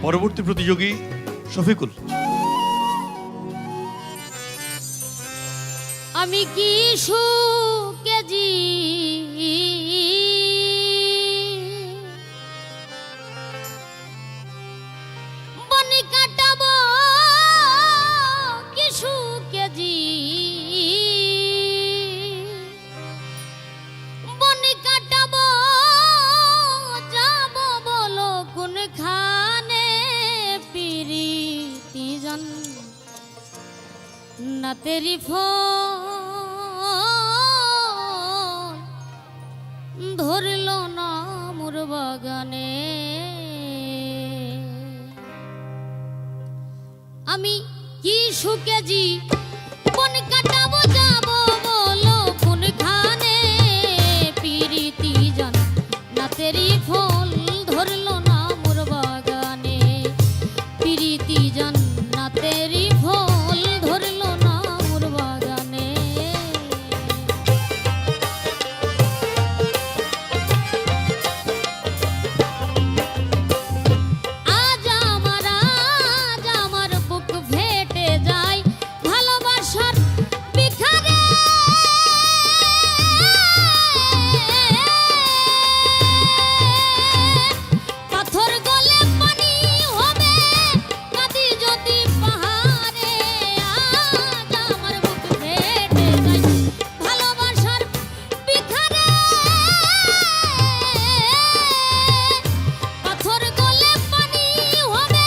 পরবর্তী প্রতিযোগী শফিকুল। আমি কি সুকেজি বনি কাটাবো কি সুকেজি বনি কাটাবো যাব বলো কোন খানে পিরিতি জন না তেরি ধরল না মোর বাগানে। আমি কি সুকেজি বন কাটাবো যাব বলো কোন খানে পিরিতি জান না তেরি ফল ধরল না মোর বাগানে পিরিতি জান না তেরি ফল ধরল না মোর বাগানে। আজ আমার বুক ফেটে যায় ভালোবাসার বিখারে পাথর গলে পানি হবে নদী যদি পাহাড়ে। আজ আমার বুক ফেটে যায় ভালোবাসার বিখারে পাথর গলে পানি হবে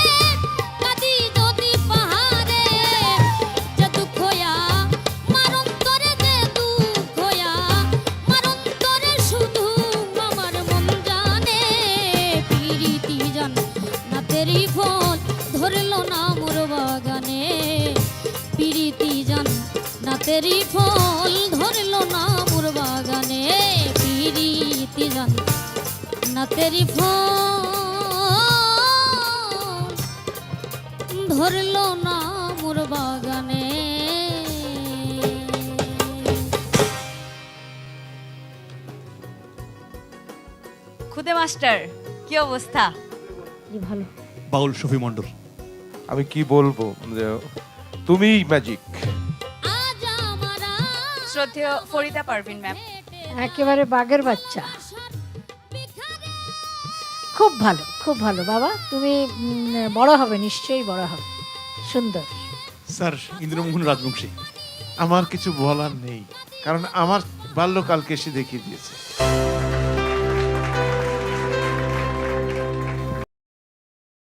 নদী যদি পাহাড়ে। যে দুঃখ মারণ করে যে দুঃখ মারণ করে শুধু আমার মন জানে পিরিতি জান না তেরি ফল ধরল না মোর বাগানে পিরিতি জান না তেরি ফল ধরল না মোর বাগানে পিরিতি জান না তেরি ফল ধরল না মোর বাগানে। খুদে মাস্টার কি অবস্থা? ভালো বাউল শফি মণ্ডল। আমি কি বলবো, তুমিই ম্যাজিক। আজ আমার শ্রদ্ধেয় ফরিদা পারভিন ম্যাম। একেবারে বাঘের বাচ্চা, খুব ভালো খুব ভালো বাবা। তুমি বড় হবে, নিশ্চয়ই বড় হবে, সুন্দর। স্যার ইন্দ্রমোহন রাজবংশী। আমার কিছু বলার নেই, কারণ আমার বাল্যকালকে সে দেখিয়ে দিয়েছে।